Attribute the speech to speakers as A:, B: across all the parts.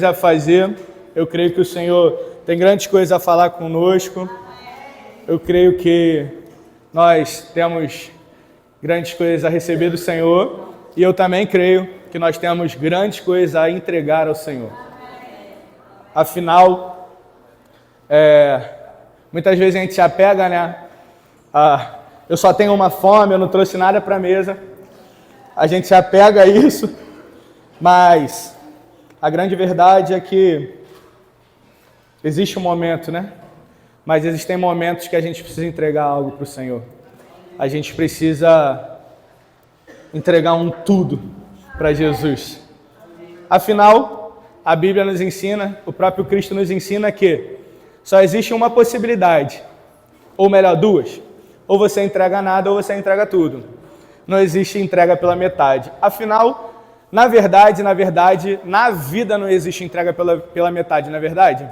A: A fazer, eu creio que o Senhor tem grandes coisas a falar conosco. Eu creio que nós temos grandes coisas a receber do Senhor e eu também creio que nós temos grandes coisas a entregar ao Senhor. Afinal, muitas vezes a gente se apega, né? Eu só tenho uma fome, eu não trouxe nada para a mesa. A gente se apega a isso, mas a grande verdade é que existe um momento, né? Mas existem momentos que a gente precisa entregar algo para o Senhor. A gente precisa entregar um tudo para Jesus. Afinal, a Bíblia nos ensina, o próprio Cristo nos ensina que só existe uma possibilidade, ou melhor, duas. Ou você entrega nada ou você entrega tudo. Não existe entrega pela metade. Afinal, na verdade, na vida não existe entrega pela metade, não é verdade?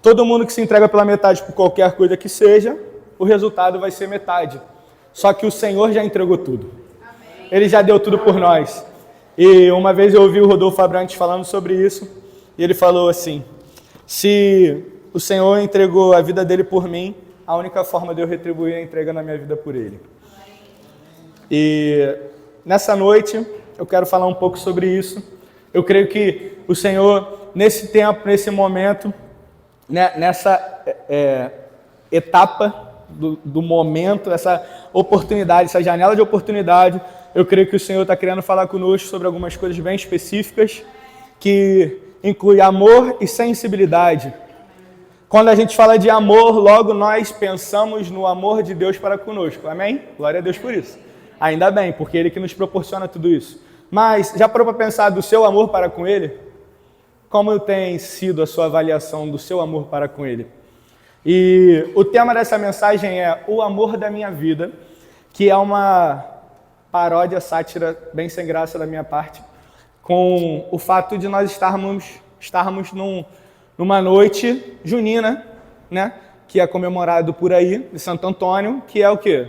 A: Todo mundo que se entrega pela metade por qualquer coisa que seja, o resultado vai ser metade. Só que o Senhor já entregou tudo. Ele já deu tudo por nós. E uma vez eu ouvi o Rodolfo Abrantes falando sobre isso, e ele falou assim: se o Senhor entregou a vida dele por mim, a única forma de eu retribuir é entregando a minha vida por ele. E nessa noite eu quero falar um pouco sobre isso. Eu creio que o Senhor, nesse tempo, nesse momento, né, nessa etapa do momento, essa oportunidade, essa janela de oportunidade, eu creio que o Senhor está querendo falar conosco sobre algumas coisas bem específicas, que inclui amor e sensibilidade. Quando a gente fala de amor, logo nós pensamos no amor de Deus para conosco. Amém? Glória a Deus por isso. Ainda bem, porque Ele que nos proporciona tudo isso. Mas já parou para pensar do seu amor para com Ele? Como tem sido a sua avaliação do seu amor para com Ele? E o tema dessa mensagem é o amor da minha vida, que é uma paródia, sátira bem sem graça da minha parte, com o fato de nós estarmos numa noite junina, né? Que é comemorado por aí, de Santo Antônio, que é o quê?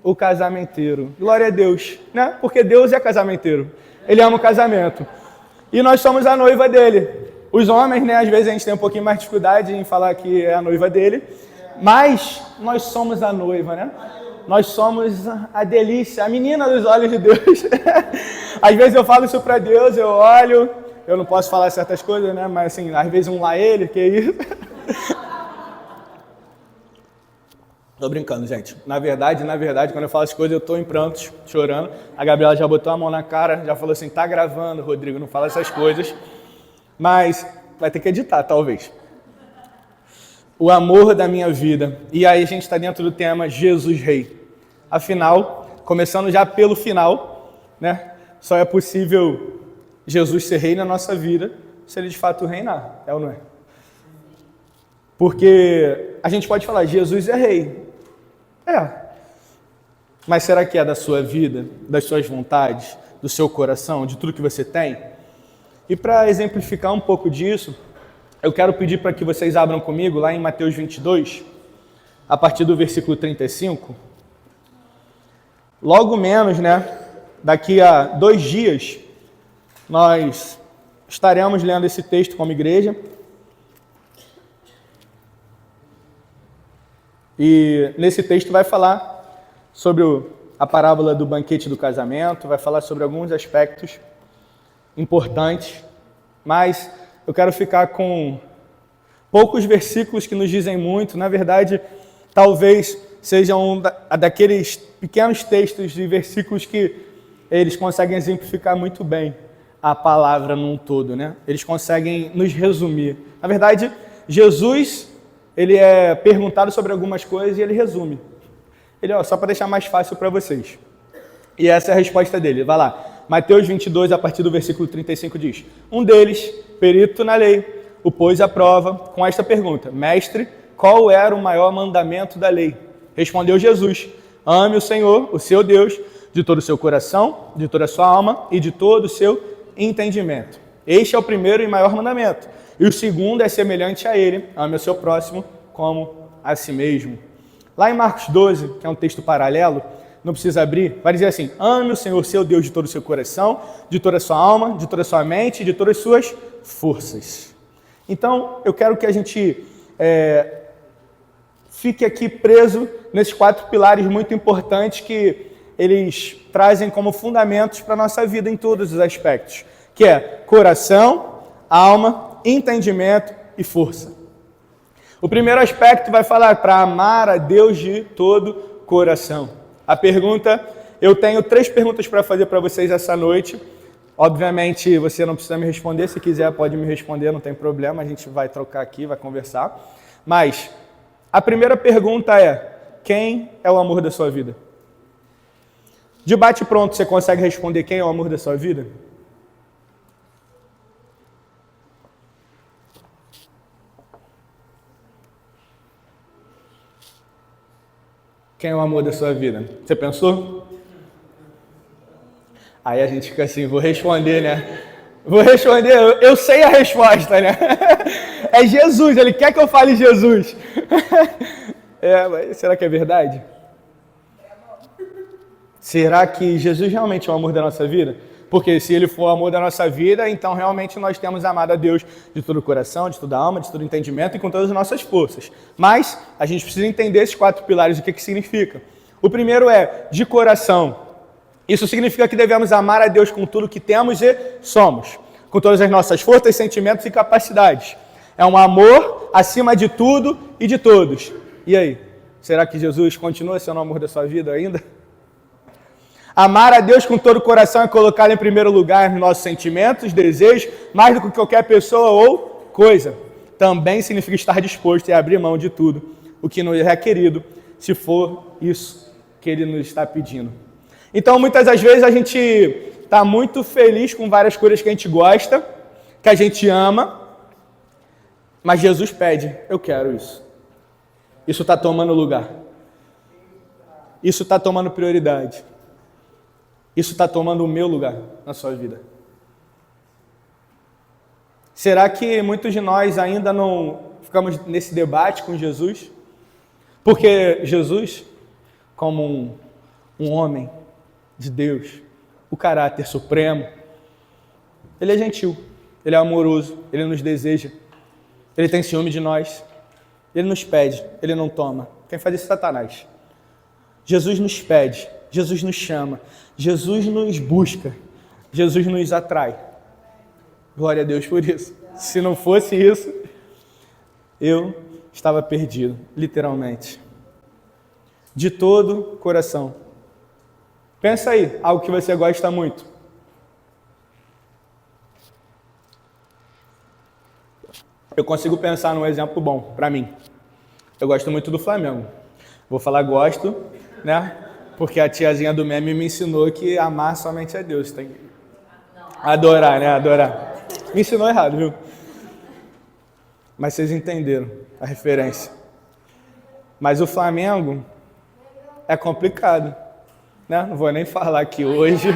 A: O casamenteiro. Glória a Deus, né? Porque Deus é casamenteiro. Ele ama o casamento. E nós somos a noiva dele. Os homens, né? Às vezes a gente tem um pouquinho mais de dificuldade em falar que é a noiva dele. Mas nós somos a noiva, né? Nós somos a delícia, a menina dos olhos de Deus. Às vezes eu falo isso para Deus, eu olho, eu não posso falar certas coisas, né? Mas assim, às vezes lá ele, que isso. Tô brincando, gente. Na verdade, quando eu falo as coisas, eu tô em prantos, chorando. A Gabriela já botou a mão na cara, já falou assim, tá gravando, Rodrigo, não fala essas coisas. Mas vai ter que editar, talvez. O amor da minha vida. E aí a gente está dentro do tema Jesus Rei. Afinal, começando já pelo final, né? Só é possível Jesus ser rei na nossa vida se ele de fato reinar, é ou não é? Porque a gente pode falar, Jesus é rei. Mas será que é da sua vida, das suas vontades, do seu coração, de tudo que você tem? E para exemplificar um pouco disso, eu quero pedir para que vocês abram comigo lá em Mateus 22, a partir do versículo 35. Logo menos, né, daqui a 2 dias, nós estaremos lendo esse texto como igreja. E nesse texto vai falar sobre a parábola do banquete do casamento, vai falar sobre alguns aspectos importantes, mas eu quero ficar com poucos versículos que nos dizem muito. Na verdade, talvez sejam daqueles pequenos textos de versículos que eles conseguem exemplificar muito bem a palavra num todo, né? Eles conseguem nos resumir. Na verdade, Jesus, ele é perguntado sobre algumas coisas e ele resume. Ele, só para deixar mais fácil para vocês. E essa é a resposta dele. Vai lá. Mateus 22, a partir do versículo 35, diz: Um deles, perito na lei, o pôs à prova com esta pergunta: Mestre, qual era o maior mandamento da lei? Respondeu Jesus: Ame o Senhor, o seu Deus, de todo o seu coração, de toda a sua alma e de todo o seu entendimento. Este é o primeiro e maior mandamento. E o segundo é semelhante a ele: ame o seu próximo como a si mesmo. Lá em Marcos 12, que é um texto paralelo, Não precisa abrir. Vai dizer assim: ame o Senhor, seu Deus, de todo o seu coração, de toda a sua alma, de toda a sua mente, de todas as suas forças. Então, eu quero que a gente fique aqui preso nesses 4 pilares muito importantes que eles trazem como fundamentos para a nossa vida em todos os aspectos, que é coração, alma, entendimento e força. O primeiro aspecto vai falar para amar a Deus de todo coração. A pergunta, eu tenho 3 perguntas para fazer para vocês essa noite. Obviamente, você não precisa me responder, se quiser pode me responder, não tem problema, a gente vai trocar aqui, vai conversar. Mas a primeira pergunta é: quem é o amor da sua vida? De bate pronto, você consegue responder quem é o amor da sua vida? Quem é o amor da sua vida? Você pensou? Aí a gente fica assim, vou responder, né? Vou responder, eu sei a resposta, né? É Jesus, ele quer que eu fale Jesus. Mas será que é verdade? Será que Jesus realmente é o amor da nossa vida? Porque se ele for o amor da nossa vida, então realmente nós temos amado a Deus de todo o coração, de toda a alma, de todo o entendimento e com todas as nossas forças. Mas a gente precisa entender esses 4 pilares, o que significa. O primeiro é de coração. Isso significa que devemos amar a Deus com tudo que temos e somos, com todas as nossas forças, sentimentos e capacidades. É um amor acima de tudo e de todos. E aí, será que Jesus continua sendo o amor da sua vida ainda? Amar a Deus com todo o coração é colocá-lo em primeiro lugar nos nossos sentimentos, desejos, mais do que qualquer pessoa ou coisa. Também significa estar disposto a abrir mão de tudo o que nos é requerido, se for isso que Ele nos está pedindo. Então, muitas das vezes a gente está muito feliz com várias coisas que a gente gosta, que a gente ama, mas Jesus pede: eu quero isso. Isso está tomando lugar. Isso está tomando prioridade. Isso está tomando o meu lugar na sua vida. Será que muitos de nós ainda não ficamos nesse debate com Jesus? Porque Jesus, como um homem de Deus, o caráter supremo, ele é gentil, ele é amoroso, ele nos deseja, ele tem ciúme de nós, ele nos pede, ele não toma. Quem faz isso é Satanás. Jesus nos pede, Jesus nos chama, Jesus nos busca, Jesus nos atrai. Glória a Deus por isso. Se não fosse isso, eu estava perdido, literalmente. De todo coração. Pensa aí, algo que você gosta muito. Eu consigo pensar num exemplo bom para mim. Eu gosto muito do Flamengo. Vou falar gosto, né? Porque a tiazinha do meme me ensinou que amar somente a Deus. Tem que adorar, né? Adorar. Me ensinou errado, viu? Mas vocês entenderam a referência. Mas o Flamengo é complicado, né? Não vou nem falar aqui hoje.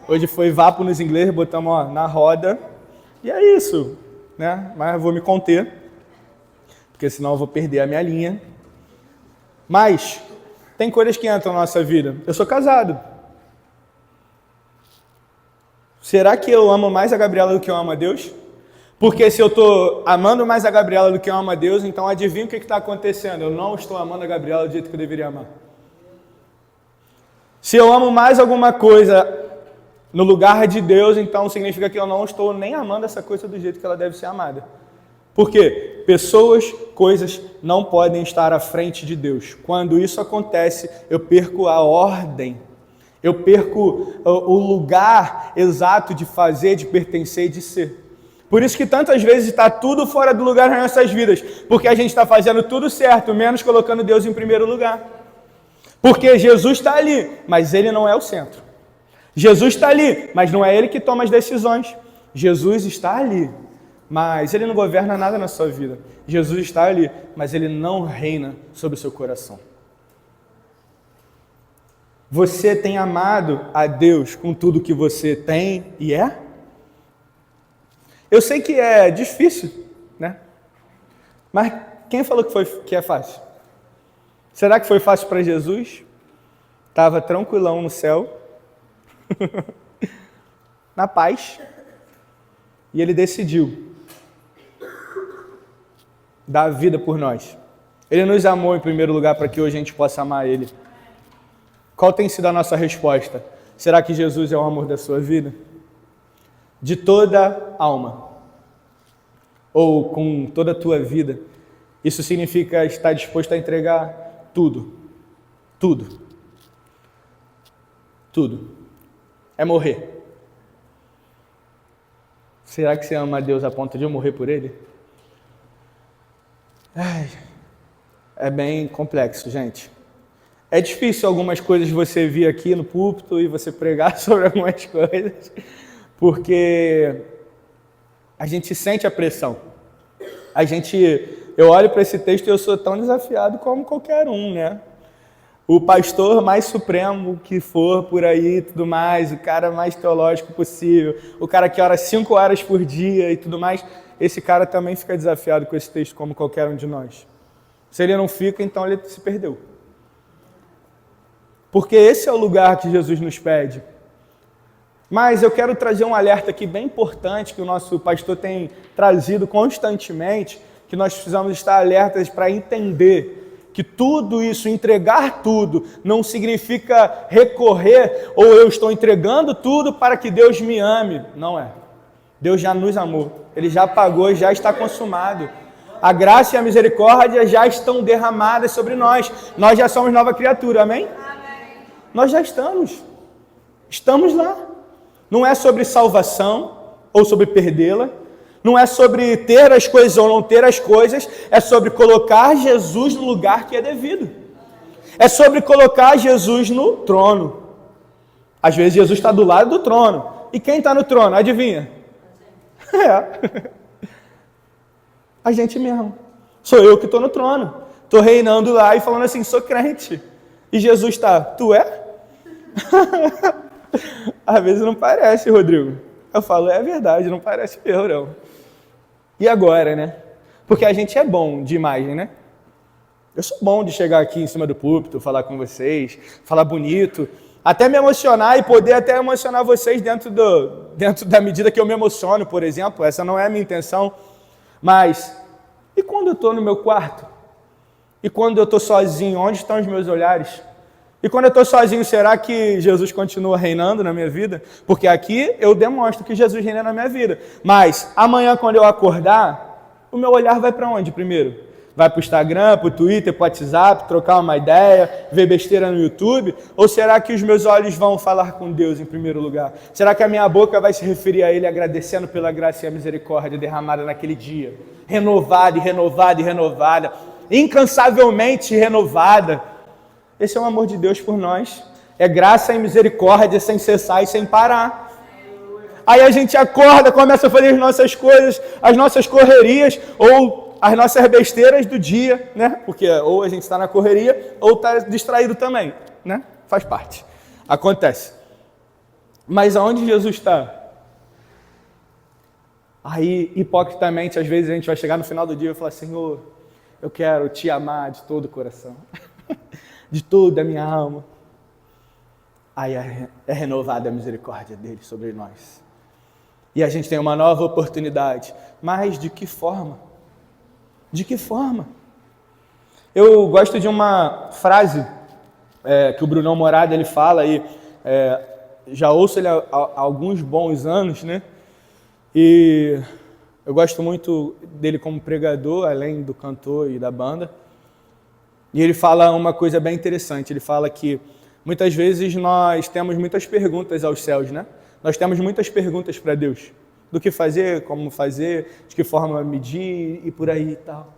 A: Hoje foi vapo nos ingleses, botamos na roda. E é isso, né? Mas eu vou me conter, porque senão eu vou perder a minha linha. Mas tem coisas que entram na nossa vida. Eu sou casado. Será que eu amo mais a Gabriela do que eu amo a Deus? Porque se eu estou amando mais a Gabriela do que eu amo a Deus, então adivinha o que está acontecendo? Eu não estou amando a Gabriela do jeito que eu deveria amar. Se eu amo mais alguma coisa no lugar de Deus, então significa que eu não estou nem amando essa coisa do jeito que ela deve ser amada. Por quê? Pessoas, coisas não podem estar à frente de Deus. Quando isso acontece, eu perco a ordem. Eu perco o lugar exato de fazer, de pertencer e de ser. Por isso que tantas vezes está tudo fora do lugar nas nossas vidas. Porque a gente está fazendo tudo certo, menos colocando Deus em primeiro lugar. Porque Jesus está ali, mas Ele não é o centro. Jesus está ali, mas não é Ele que toma as decisões. Jesus está ali, mas Ele não governa nada na sua vida. Jesus está ali, mas Ele não reina sobre o seu coração. Você tem amado a Deus com tudo que você tem e é? Eu sei que é difícil, né? Mas quem falou que é fácil? Será que foi fácil para Jesus? Estava tranquilão no céu, na paz, e ele decidiu dar a vida por nós. Ele nos amou em primeiro lugar para que hoje a gente possa amar Ele. Qual tem sido a nossa resposta? Será que Jesus é o amor da sua vida? De toda alma, ou com toda a tua vida. Isso significa estar disposto a entregar tudo. Tudo. Tudo. É morrer. Será que você ama a Deus a ponto de eu morrer por Ele? É bem complexo, gente. É difícil algumas coisas você vir aqui no púlpito e você pregar sobre algumas coisas, porque a gente sente a pressão. Eu olho para esse texto e eu sou tão desafiado como qualquer um, né? O pastor mais supremo que for por aí e tudo mais, o cara mais teológico possível, o cara que ora 5 horas por dia e tudo mais, esse cara também fica desafiado com esse texto como qualquer um de nós. Se ele não fica, então ele se perdeu. Porque esse é o lugar que Jesus nos pede. Mas eu quero trazer um alerta aqui bem importante que o nosso pastor tem trazido constantemente, que nós precisamos estar alertas para entender que tudo isso, entregar tudo, não significa recorrer ou eu estou entregando tudo para que Deus me ame. Não é. Deus já nos amou. Ele já pagou, já está consumado. A graça e a misericórdia já estão derramadas sobre nós. Nós já somos nova criatura, amém? Nós já estamos. Estamos lá. Não é sobre salvação ou sobre perdê-la. Não é sobre ter as coisas ou não ter as coisas. É sobre colocar Jesus no lugar que é devido. É sobre colocar Jesus no trono. Às vezes Jesus está do lado do trono. E quem está no trono? Adivinha? É. A gente mesmo. Sou eu que estou no trono. Estou reinando lá e falando assim, sou crente. E Jesus está, tu é? Às vezes não parece, Rodrigo. Eu falo, é verdade, não parece eu, não. E agora, né? Porque a gente é bom de imagem, né? Eu sou bom de chegar aqui em cima do púlpito, falar com vocês, falar bonito, até me emocionar e poder até emocionar vocês dentro da medida que eu me emociono, por exemplo. Essa não é a minha intenção. Mas, e quando eu estou no meu quarto? E quando eu estou sozinho, onde estão os meus olhares? E quando eu estou sozinho, será que Jesus continua reinando na minha vida? Porque aqui eu demonstro que Jesus reina na minha vida. Mas amanhã, quando eu acordar, o meu olhar vai para onde primeiro? Vai para o Instagram, para o Twitter, para o WhatsApp, trocar uma ideia, ver besteira no YouTube? Ou será que os meus olhos vão falar com Deus em primeiro lugar? Será que a minha boca vai se referir a Ele agradecendo pela graça e a misericórdia derramada naquele dia? Renovada e renovada e renovada, incansavelmente renovada. Esse é o amor de Deus por nós. É graça e misericórdia sem cessar e sem parar. Aí a gente acorda, começa a fazer as nossas coisas, as nossas correrias, ou as nossas besteiras do dia, né? Porque ou a gente está na correria, ou está distraído também, né? Faz parte. Acontece. Mas aonde Jesus está? Aí, hipocritamente, às vezes a gente vai chegar no final do dia e falar, Senhor, eu quero te amar de todo o coração, de toda a minha alma. Aí é renovada a misericórdia dele sobre nós. E a gente tem uma nova oportunidade. Mas de que forma? De que forma? Eu gosto de uma frase que o Brunão Morada ele fala, e já ouço ele há alguns bons anos, né? E eu gosto muito dele como pregador, além do cantor e da banda. E ele fala uma coisa bem interessante. Ele fala que muitas vezes nós temos muitas perguntas aos céus, né? Nós temos muitas perguntas para Deus. Do que fazer, como fazer, de que forma medir e por aí e tal.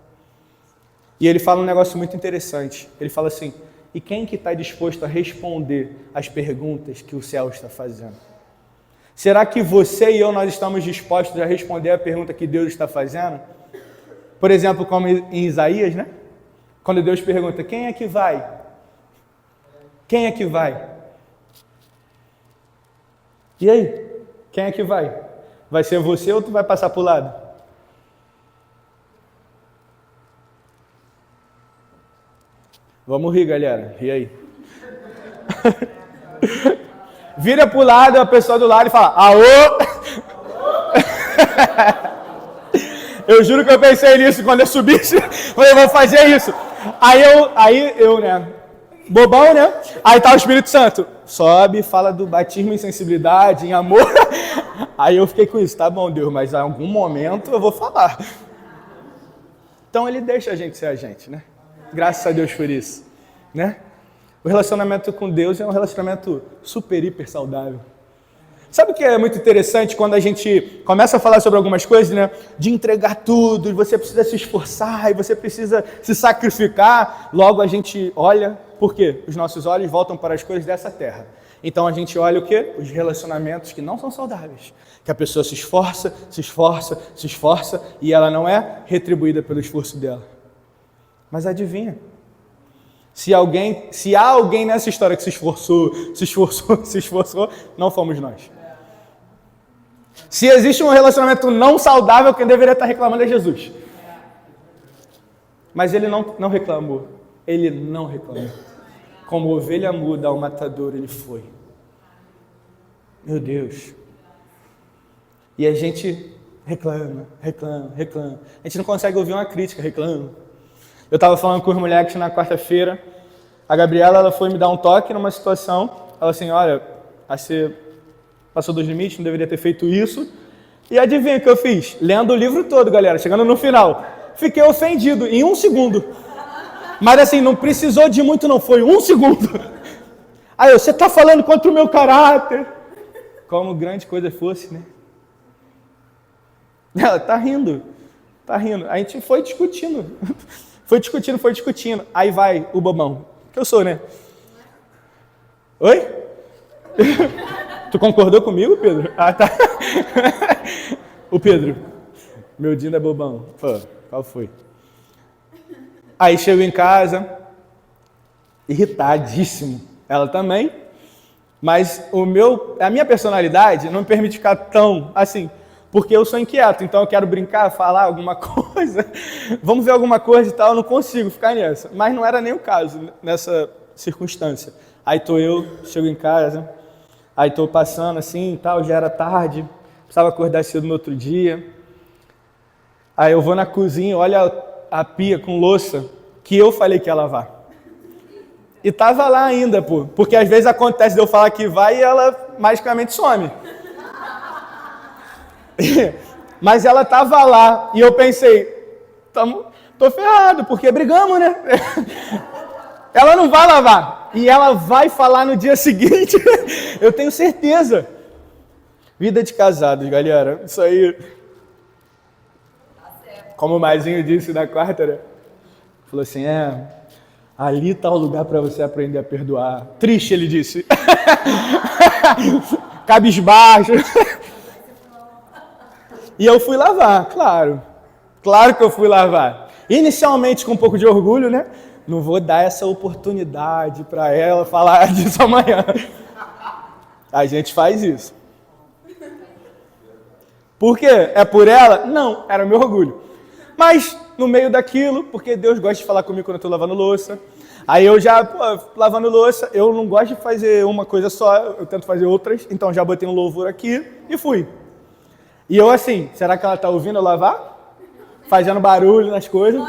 A: E ele fala um negócio muito interessante. Ele fala assim, e quem que está disposto a responder às perguntas que o céu está fazendo? Será que você e eu, nós estamos dispostos a responder a pergunta que Deus está fazendo? Por exemplo, como em Isaías, né? Quando Deus pergunta, quem é que vai? Quem é que vai? E aí? Quem é que vai? Vai ser você ou tu vai passar para o lado? Vamos rir, galera. Ri aí. Vira pro lado, a pessoa do lado e fala, aô! Eu juro que eu pensei nisso quando eu subisse. Eu vou fazer isso. Aí eu, né? Bobão, né? Aí tá o Espírito Santo. Sobe, fala do batismo em sensibilidade, em amor. Aí eu fiquei com isso. Tá bom, Deus, mas em algum momento eu vou falar. Então ele deixa a gente ser a gente, né? Graças a Deus por isso, né? O relacionamento com Deus é um relacionamento super, hiper saudável. Sabe o que é muito interessante quando a gente começa a falar sobre algumas coisas, né? De entregar tudo, e você precisa se esforçar, e você precisa se sacrificar. Logo a gente olha, por quê? Os nossos olhos voltam para as coisas dessa terra. Então a gente olha o quê? Os relacionamentos que não são saudáveis. Que a pessoa se esforça, se esforça, se esforça, e ela não é retribuída pelo esforço dela. Mas adivinha? Se há alguém nessa história que se esforçou, não fomos nós. Se existe um relacionamento não saudável, quem deveria estar reclamando é Jesus. Mas ele não reclamou. Ele não reclamou. Como ovelha muda ao matador, ele foi. Meu Deus. E a gente reclama. A gente não consegue ouvir uma crítica, reclama. Eu estava falando com os moleques na quarta-feira. A Gabriela, ela foi me dar um toque numa situação. Ela assim, olha, você passou dos limites, não deveria ter feito isso. E adivinha o que eu fiz? Lendo o livro todo, galera, chegando no final. Fiquei ofendido em 1 segundo. Mas assim, não precisou de muito não, foi 1 segundo. Aí você está falando contra o meu caráter. Como grande coisa fosse, né? Ela tá rindo. A gente foi discutindo. Foi discutindo. Aí vai o bobão. Que eu sou, né? Oi? Tu concordou comigo, Pedro? Ah, tá. O Pedro. Meu Dino é bobão. Pô, qual foi? Aí chego em casa, irritadíssimo. Ela também. Mas a minha personalidade não me permite ficar tão assim, porque eu sou inquieto, então eu quero brincar, falar alguma coisa, vamos ver alguma coisa e tal, eu não consigo ficar nessa. Mas não era nem o caso nessa circunstância. Aí chego em casa, aí tô passando assim e tal, já era tarde, precisava acordar cedo no outro dia. Aí eu vou na cozinha, olha a pia com louça que eu falei que ia lavar. E tava lá ainda, pô. Porque às vezes acontece de eu falar que vai e ela magicamente some. Mas ela tava lá e eu pensei, tô ferrado, porque brigamos, né? Ela não vai lavar. E ela vai falar no dia seguinte. Eu tenho certeza. Vida de casados, galera. Isso aí. Como o Maisinho disse na quarta, né? Falou assim, ali está o lugar para você aprender a perdoar. Triste, ele disse. Cabisbaixo. E eu fui lavar, claro. Claro que eu fui lavar. Inicialmente com um pouco de orgulho, né? Não vou dar essa oportunidade para ela falar disso amanhã. A gente faz isso. Por quê? É por ela? Não, era o meu orgulho. Mas no meio daquilo, porque Deus gosta de falar comigo quando eu estou lavando louça. Aí eu já, lavando louça, eu não gosto de fazer uma coisa só, eu tento fazer outras. Então já botei um louvor aqui e fui. E eu assim, será que ela está ouvindo eu lavar? Fazendo barulho nas coisas.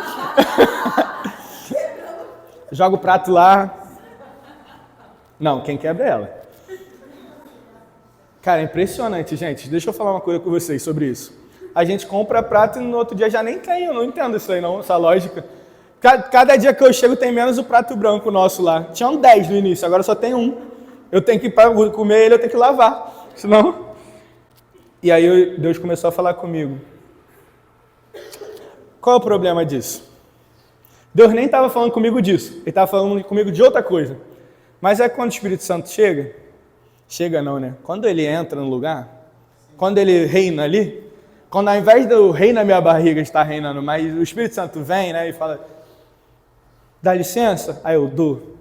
A: Joga o prato lá. Não, quem quebra é ela. Cara, é impressionante, gente. Deixa eu falar uma coisa com vocês sobre isso. A gente compra prato e no outro dia já nem tem. Eu não entendo isso aí não, essa lógica. Cada dia que eu chego tem menos o prato branco nosso lá. Tinham 10 no início, agora só tem 1. Eu tenho que, para comer ele, eu tenho que lavar. Senão... E aí Deus começou a falar comigo. Qual é o problema disso? Deus nem estava falando comigo disso. Ele estava falando comigo de outra coisa. Mas é quando o Espírito Santo chega... Chega não, né? Quando ele entra no lugar, quando ele reina ali, quando ao invés do rei na minha barriga estar reinando, mas o Espírito Santo vem, né, e fala, dá licença? Aí eu dou,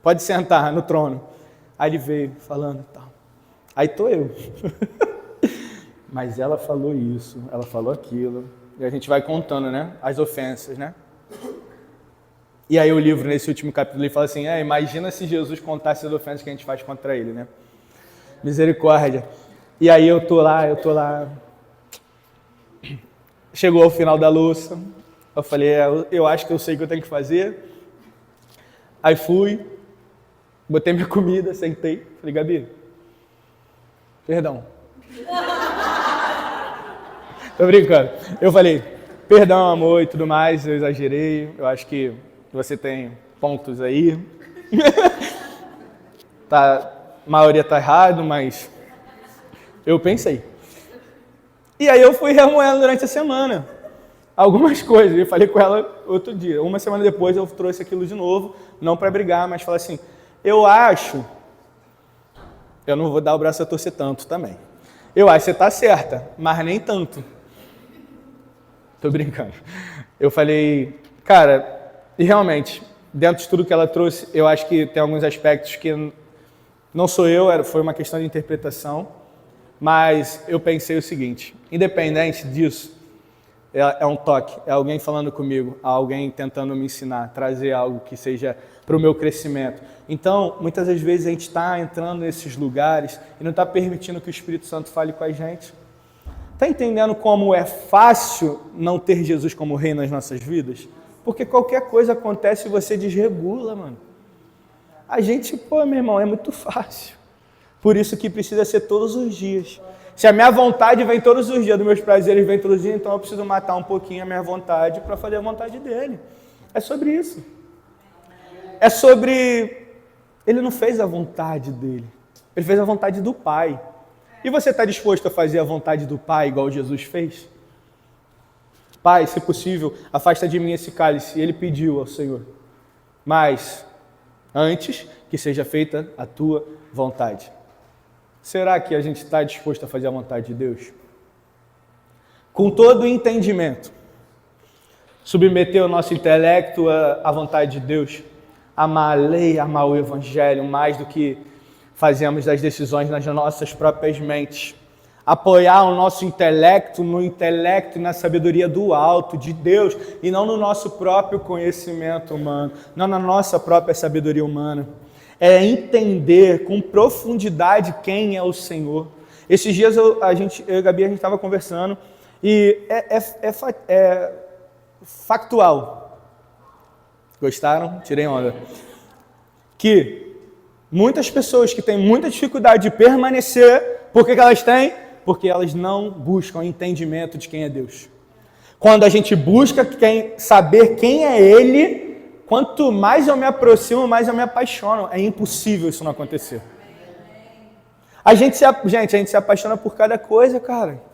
A: pode sentar no trono. Aí ele veio falando e tal. Aí tô eu. Mas ela falou isso, ela falou aquilo, e a gente vai contando, né, as ofensas, né? E aí o livro, nesse último capítulo, ele fala assim, imagina se Jesus contasse as ofensas que a gente faz contra ele, né? Misericórdia. E aí eu tô lá. Chegou ao final da louça, eu falei, eu acho que eu sei o que eu tenho que fazer. Aí fui, botei minha comida, sentei, falei, Gabi, perdão. Tô brincando. Eu falei, perdão, amor, e tudo mais, eu exagerei, eu acho que você tem pontos aí. A maioria tá errado, mas eu pensei. E aí eu fui remoendo durante a semana algumas coisas. Eu falei com ela outro dia. Uma semana depois eu trouxe aquilo de novo, não para brigar, mas falar assim, eu não vou dar o braço a torcer tanto também. Eu acho que você tá certa, mas nem tanto. Tô brincando. Eu falei, cara, e realmente, dentro de tudo que ela trouxe, eu acho que tem alguns aspectos que não sou eu, foi uma questão de interpretação, mas eu pensei o seguinte, independente disso, é um toque, é alguém falando comigo, alguém tentando me ensinar, trazer algo que seja para o meu crescimento. Então, muitas das vezes a gente está entrando nesses lugares e não está permitindo que o Espírito Santo fale com a gente. Está entendendo como é fácil não ter Jesus como rei nas nossas vidas? Porque qualquer coisa acontece e você desregula, mano. A gente, meu irmão, é muito fácil. Por isso que precisa ser todos os dias. Se a minha vontade vem todos os dias, dos meus prazeres vem todos os dias, então eu preciso matar um pouquinho a minha vontade para fazer a vontade dele. É sobre isso. É sobre... Ele não fez a vontade dele. Ele fez a vontade do Pai. E você está disposto a fazer a vontade do Pai igual Jesus fez? Pai, se possível, afasta de mim esse cálice. Ele pediu ao Senhor. Mas, antes, que seja feita a tua vontade. Será que a gente está disposto a fazer a vontade de Deus? Com todo o entendimento. Submeter o nosso intelecto à vontade de Deus. Amar a lei, amar o Evangelho, mais do que fazemos das decisões nas nossas próprias mentes. Apoiar o nosso intelecto no intelecto e na sabedoria do alto, de Deus, e não no nosso próprio conhecimento humano, não na nossa própria sabedoria humana. É entender com profundidade quem é o Senhor. Esses dias eu e a Gabi, a gente estava conversando, e é factual. Gostaram? Tirei onda. Que muitas pessoas que têm muita dificuldade de permanecer, por que elas têm? Porque elas não buscam entendimento de quem é Deus. Quando a gente busca saber quem é Ele, quanto mais eu me aproximo, mais eu me apaixono. É impossível isso não acontecer. A gente se apaixona por cada coisa, cara.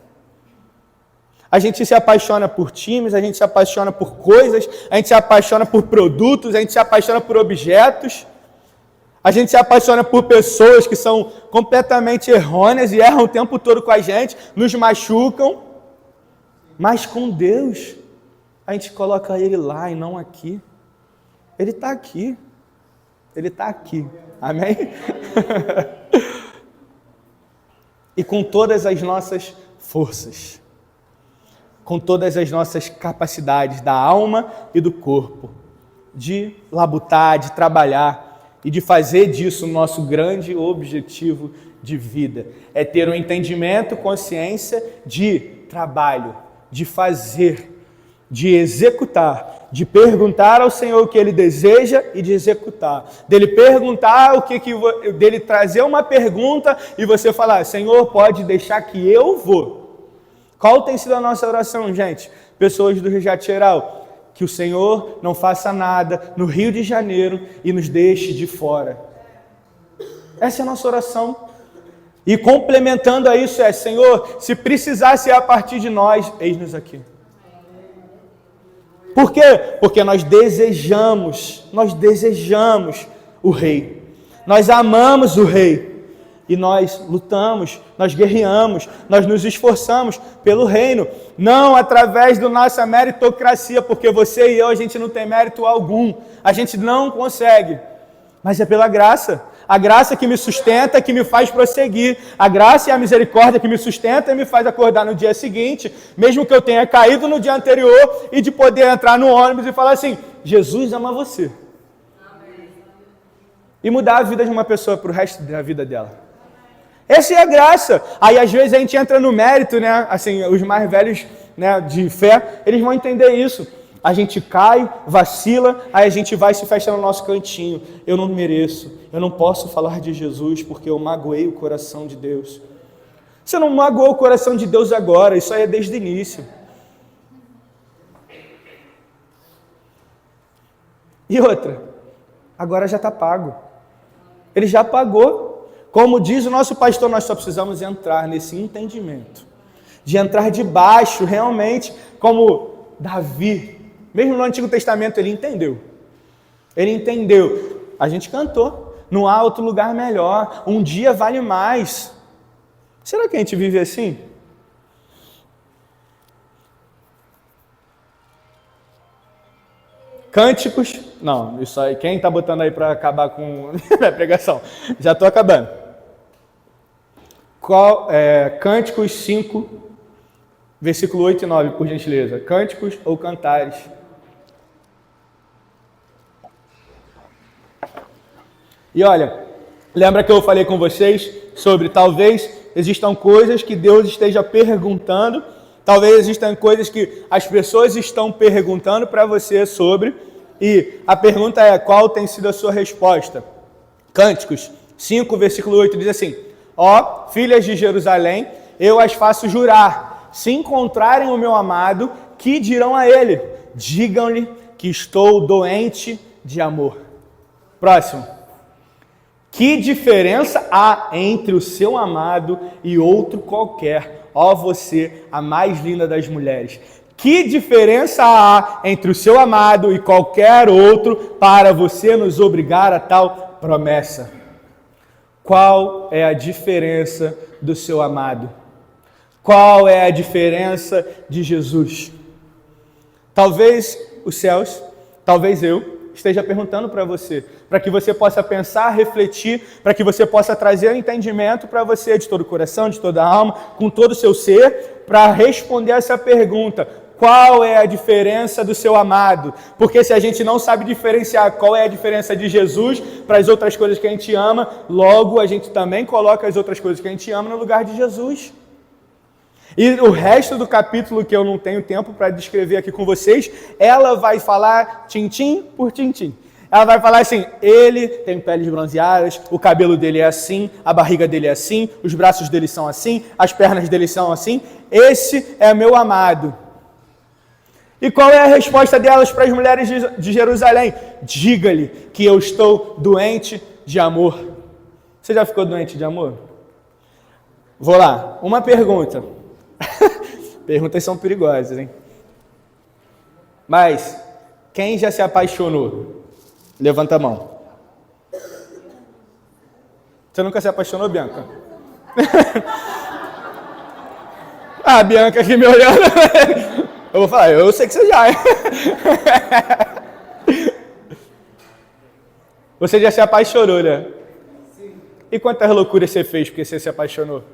A: A gente se apaixona por times, a gente se apaixona por coisas, a gente se apaixona por produtos, a gente se apaixona por objetos. A gente se apaixona por pessoas que são completamente errôneas e erram o tempo todo com a gente, nos machucam. Mas com Deus, a gente coloca Ele lá e não aqui. Ele está aqui. Ele está aqui. Amém? E com todas as nossas forças, com todas as nossas capacidades da alma e do corpo, de labutar, de trabalhar, e de fazer disso o nosso grande objetivo de vida. É ter um entendimento, consciência de trabalho, de fazer, de executar, de perguntar ao Senhor o que Ele deseja e de executar. Dele perguntar dele trazer uma pergunta e você falar, Senhor, pode deixar que eu vou. Qual tem sido a nossa oração, gente? Pessoas do Resgate Geral, que o Senhor não faça nada no Rio de Janeiro e nos deixe de fora. Essa é a nossa oração. E complementando a isso Senhor, se precisar ser a partir de nós, eis-nos aqui. Por quê? Porque nós desejamos o Rei. Nós amamos o Rei. E nós lutamos, nós guerreamos, nós nos esforçamos pelo reino. Não através da nossa meritocracia, porque você e eu, a gente não tem mérito algum. A gente não consegue. Mas é pela graça. A graça que me sustenta, que me faz prosseguir. A graça e a misericórdia que me sustenta e me faz acordar no dia seguinte, mesmo que eu tenha caído no dia anterior, e de poder entrar no ônibus e falar assim, Jesus ama você. Amém. E mudar a vida de uma pessoa para o resto da vida dela. Essa é a graça. Aí às vezes a gente entra no mérito, né? Assim, os mais velhos, né, de fé, eles vão entender isso. A gente cai, vacila, aí a gente vai e se fecha no nosso cantinho. Eu não mereço, eu não posso falar de Jesus porque eu magoei o coração de Deus. Você não magoou o coração de Deus agora, isso aí é desde o início. E outra, agora já está pago. Ele já pagou. Como diz o nosso pastor, nós só precisamos entrar nesse entendimento. De entrar debaixo, realmente, como Davi. Mesmo no Antigo Testamento ele entendeu. Ele entendeu. A gente cantou. Não há outro lugar melhor. Um dia vale mais. Será que a gente vive assim? Cânticos. Não, isso aí. Quem está botando aí para acabar com a pregação? Já estou acabando. Cânticos 5, versículo 8 e 9, por gentileza. Cânticos ou cantares. E olha, lembra que eu falei com vocês sobre talvez existam coisas que Deus esteja perguntando, talvez existam coisas que as pessoas estão perguntando para você sobre, e a pergunta é, qual tem sido a sua resposta? Cânticos 5, versículo 8 diz assim, ó, filhas de Jerusalém, eu as faço jurar, se encontrarem o meu amado, que dirão a ele? Digam-lhe que estou doente de amor. Próximo. Que diferença há entre o seu amado e outro qualquer? Ó você, a mais linda das mulheres. Que diferença há entre o seu amado e qualquer outro para você nos obrigar a tal promessa? Qual é a diferença do seu amado? Qual é a diferença de Jesus? Talvez os céus, talvez eu, esteja perguntando para você, para que você possa pensar, refletir, para que você possa trazer o entendimento para você de todo o coração, de toda a alma, com todo o seu ser, para responder essa pergunta. Qual é a diferença do seu amado? Porque se a gente não sabe diferenciar qual é a diferença de Jesus para as outras coisas que a gente ama, logo a gente também coloca as outras coisas que a gente ama no lugar de Jesus. E o resto do capítulo, que eu não tenho tempo para descrever aqui com vocês, ela vai falar tintim por tintim. Ela vai falar assim, ele tem peles bronzeadas, o cabelo dele é assim, a barriga dele é assim, os braços dele são assim, as pernas dele são assim. Esse é meu amado. E qual é a resposta delas para as mulheres de Jerusalém? Diga-lhe que eu estou doente de amor. Você já ficou doente de amor? Vou lá, uma pergunta. Perguntas são perigosas, hein? Mas, quem já se apaixonou? Levanta a mão. Você nunca se apaixonou, Bianca? A Bianca aqui me olhando. Eu vou falar, eu sei que você já é. Você já se apaixonou, né? Sim. E quantas loucuras você fez porque você se apaixonou?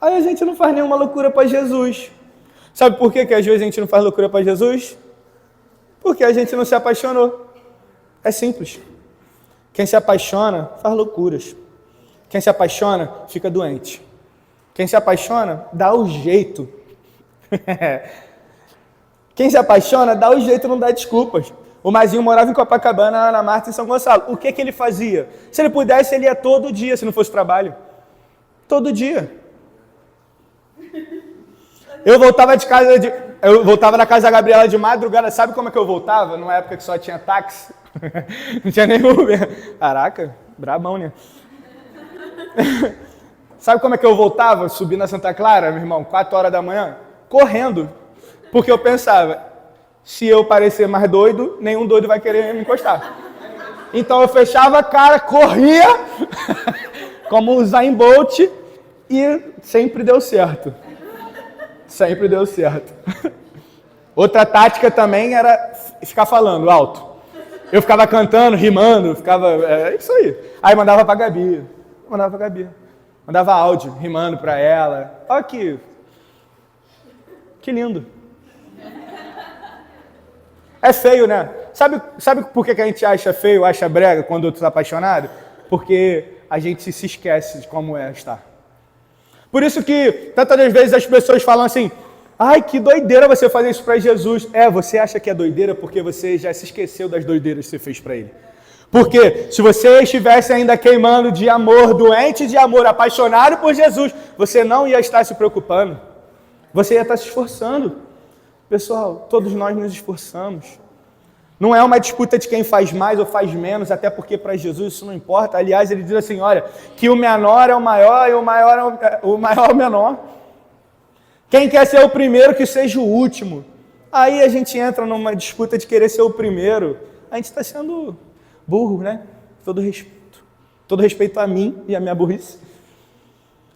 A: Aí a gente não faz nenhuma loucura para Jesus. Sabe por que às vezes a gente não faz loucura para Jesus? Porque a gente não se apaixonou. É simples. Quem se apaixona faz loucuras. Quem se apaixona fica doente. Quem se apaixona dá o jeito. Quem se apaixona dá o jeito, não dá desculpas. O Mazinho morava em Copacabana, a Ana Marta em São Gonçalo. O que ele fazia? Se ele pudesse, ele ia todo dia, se não fosse trabalho. Todo dia. Eu voltava na casa da Gabriela de madrugada. Sabe como é que eu voltava? Numa época que só tinha táxi. Não tinha nem Uber. Caraca, brabão, né? Sabe como é que eu voltava? Subi na Santa Clara, meu irmão, 4 horas da manhã, correndo. Porque eu pensava, se eu parecer mais doido, nenhum doido vai querer me encostar. Então eu fechava a cara, corria, como o Usain Bolt, e sempre deu certo. Sempre deu certo. Outra tática também era ficar falando alto. Eu ficava cantando, rimando, é isso aí. Aí mandava pra Gabi, mandava áudio, rimando pra ela. Olha que lindo. É feio, né? Sabe por que a gente acha feio, acha brega quando outro está apaixonado? Porque a gente se esquece de como é estar. Por isso que tantas vezes as pessoas falam assim, ai, que doideira você fazer isso para Jesus. Você acha que é doideira porque você já se esqueceu das doideiras que você fez para ele. Porque se você estivesse ainda queimando de amor, doente de amor, apaixonado por Jesus, você não ia estar se preocupando. Você ia estar se esforçando. Pessoal, todos nós nos esforçamos. Não é uma disputa de quem faz mais ou faz menos, até porque para Jesus isso não importa. Aliás, ele diz assim, olha, que o menor é o maior e o maior é o menor. Quem quer ser o primeiro, que seja o último. Aí a gente entra numa disputa de querer ser o primeiro. A gente está sendo burro, né? Todo respeito. Todo respeito a mim e a minha burrice.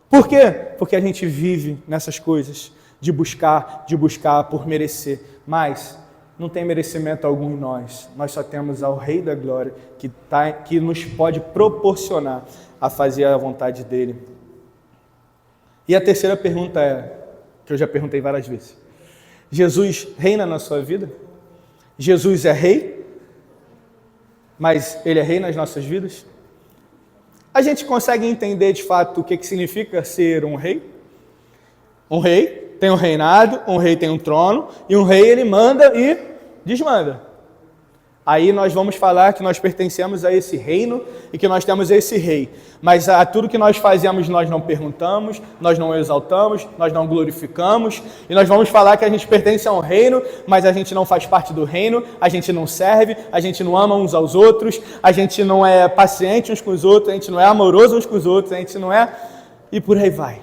A: Por quê? Porque a gente vive nessas coisas de buscar por merecer. Mas não tem merecimento algum em nós. Nós só temos ao Rei da Glória que nos pode proporcionar a fazer a vontade dele. E a terceira pergunta que eu já perguntei várias vezes. Jesus reina na sua vida? Jesus é rei? Mas ele é rei nas nossas vidas? A gente consegue entender de fato o que significa ser um rei? Um rei tem um reinado, um rei tem um trono, e um rei ele manda e desmanda. Aí nós vamos falar que nós pertencemos a esse reino e que nós temos esse rei. Mas a tudo que nós fazemos nós não perguntamos, nós não exaltamos, nós não glorificamos. E nós vamos falar que a gente pertence a um reino, mas a gente não faz parte do reino, a gente não serve, a gente não ama uns aos outros, a gente não é paciente uns com os outros, a gente não é amoroso uns com os outros, a gente não é... E por aí vai.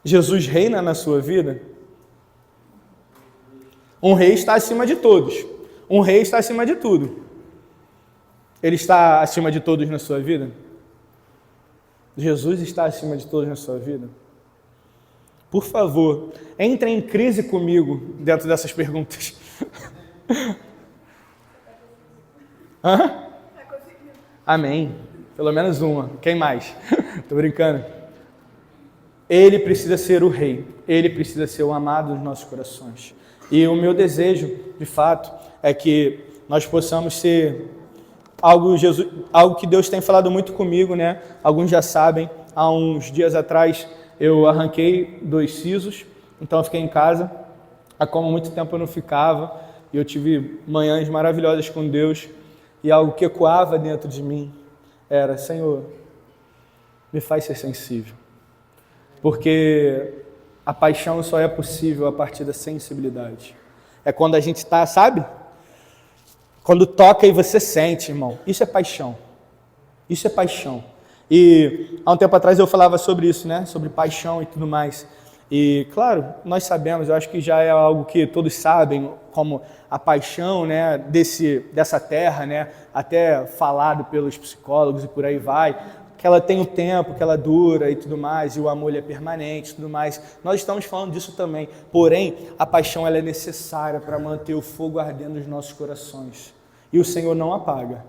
A: Jesus reina na sua vida? Um rei está acima de todos. Um rei está acima de tudo. Ele está acima de todos na sua vida? Jesus está acima de todos na sua vida? Por favor, entre em crise comigo dentro dessas perguntas. Hã? Amém. Pelo menos uma. Quem mais? Tô brincando. Ele precisa ser o rei. Ele precisa ser o amado dos nossos corações. E o meu desejo, de fato, é que nós possamos ser algo que Deus tem falado muito comigo, né? Alguns já sabem, há uns dias atrás eu arranquei 2 sisos, então eu fiquei em casa. Há como muito tempo eu não ficava, e eu tive manhãs maravilhosas com Deus, e algo que ecoava dentro de mim era, Senhor, me faz ser sensível. Porque a paixão só é possível a partir da sensibilidade. É quando a gente está, sabe? Quando toca e você sente, irmão. Isso é paixão. Isso é paixão. E há um tempo atrás eu falava sobre isso, né? Sobre paixão e tudo mais. E, claro, nós sabemos, eu acho que já é algo que todos sabem, como a paixão, né, dessa terra, né? Até falado pelos psicólogos e por aí vai. Que ela tem o tempo, que ela dura e tudo mais, e o amor ele é permanente e tudo mais. Nós estamos falando disso também. Porém, a paixão ela é necessária para manter o fogo ardendo nos nossos corações. E o Senhor não apaga.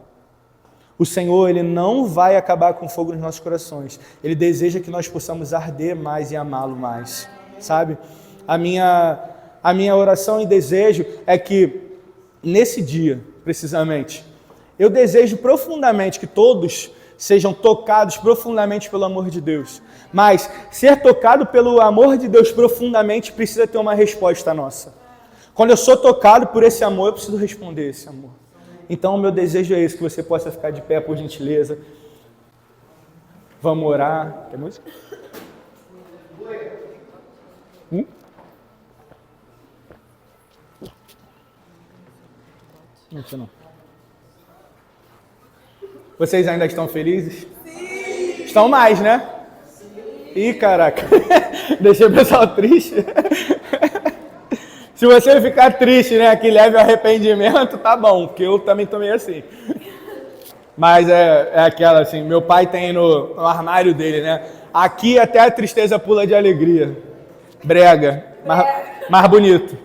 A: O Senhor ele não vai acabar com o fogo nos nossos corações. Ele deseja que nós possamos arder mais e amá-lo mais. Sabe? A minha oração e desejo é que, nesse dia, precisamente, eu desejo profundamente que todos sejam tocados profundamente pelo amor de Deus. Mas ser tocado pelo amor de Deus profundamente precisa ter uma resposta nossa. Quando eu sou tocado por esse amor, eu preciso responder esse amor. Então o meu desejo é esse, que você possa ficar de pé, por gentileza. Vamos orar. Quer música? Não sei não. Vocês ainda estão felizes? Sim! Estão mais, né? Sim! Ih, caraca! Deixei o pessoal triste. Se você ficar triste, né, que leve ao arrependimento, tá bom, porque eu também tô meio assim. Mas é aquela assim, meu pai tem no armário dele, né? Aqui até a tristeza pula de alegria. Brega, mais bonito.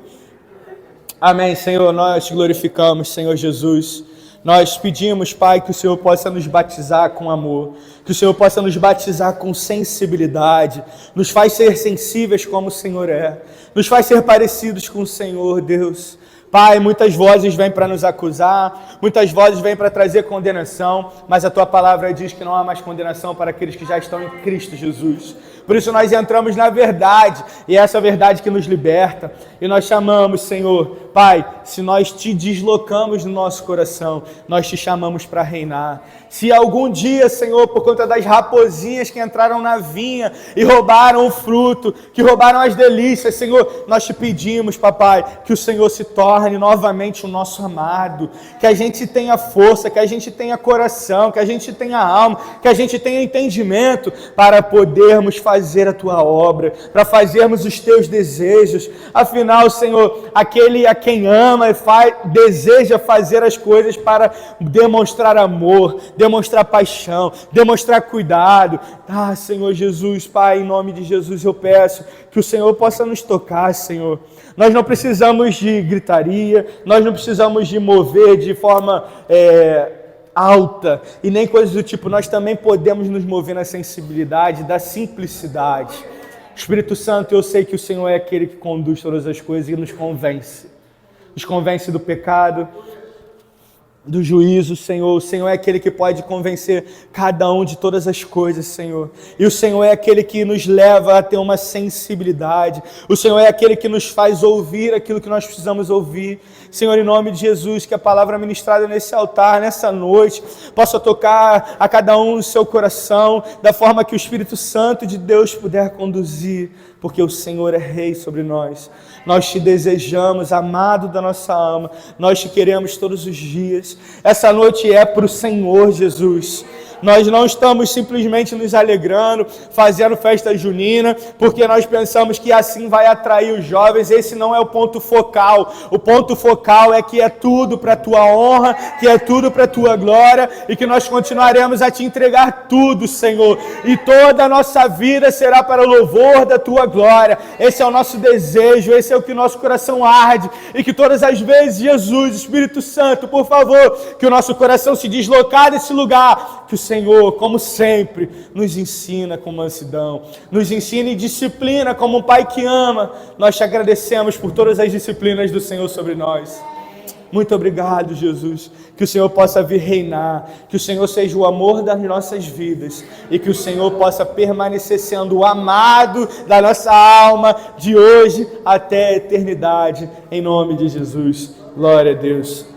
A: Amém, Senhor, nós te glorificamos, Senhor Jesus. Nós pedimos, Pai, que o Senhor possa nos batizar com amor, que o Senhor possa nos batizar com sensibilidade, nos faz ser sensíveis como o Senhor é, nos faz ser parecidos com o Senhor, Deus. Pai, muitas vozes vêm para nos acusar, muitas vozes vêm para trazer condenação, mas a Tua palavra diz que não há mais condenação para aqueles que já estão em Cristo Jesus. Por isso nós entramos na verdade, e é essa verdade que nos liberta. E nós chamamos, Senhor, Pai, se nós te deslocamos no nosso coração, nós te chamamos para reinar. Se algum dia, Senhor, por conta das raposinhas que entraram na vinha e roubaram o fruto, que roubaram as delícias, Senhor, nós te pedimos, Papai, que o Senhor se torne novamente o nosso amado, que a gente tenha força, que a gente tenha coração, que a gente tenha alma, que a gente tenha entendimento para podermos fazer a Tua obra, para fazermos os Teus desejos. Afinal, Senhor, aquele a quem ama e deseja fazer as coisas para demonstrar amor, demonstrar paixão, demonstrar cuidado. Ah, Senhor Jesus, Pai, em nome de Jesus eu peço que o Senhor possa nos tocar, Senhor. Nós não precisamos de gritaria, nós não precisamos de mover de forma alta e nem coisas do tipo. Nós também podemos nos mover na sensibilidade, da simplicidade. Espírito Santo, eu sei que o Senhor é aquele que conduz todas as coisas e nos convence do pecado, do juízo, Senhor. O Senhor é aquele que pode convencer cada um de todas as coisas, Senhor. E o Senhor é aquele que nos leva a ter uma sensibilidade. O Senhor é aquele que nos faz ouvir aquilo que nós precisamos ouvir. Senhor, em nome de Jesus, que a palavra ministrada nesse altar, nessa noite, possa tocar a cada um no seu coração, da forma que o Espírito Santo de Deus puder conduzir, porque o Senhor é Rei sobre nós. Nós te desejamos, amado da nossa alma, nós te queremos todos os dias. Essa noite é para o Senhor Jesus. Nós não estamos simplesmente nos alegrando, fazendo festa junina, porque nós pensamos que assim vai atrair os jovens. Esse não é o ponto focal. O ponto focal é que é tudo para a Tua honra, que é tudo para a Tua glória, e que nós continuaremos a Te entregar tudo, Senhor. E toda a nossa vida será para o louvor da Tua glória. Esse é o nosso desejo, esse é o que o nosso coração arde. E que todas as vezes, Jesus, Espírito Santo, por favor, que o nosso coração se deslocar desse lugar, que o Senhor, como sempre, nos ensina com mansidão, nos ensina e disciplina como um Pai que ama. Nós te agradecemos por todas as disciplinas do Senhor sobre nós. Muito obrigado, Jesus. Que o Senhor possa vir reinar, que o Senhor seja o amor das nossas vidas e que o Senhor possa permanecer sendo o amado da nossa alma de hoje até a eternidade. Em nome de Jesus. Glória a Deus.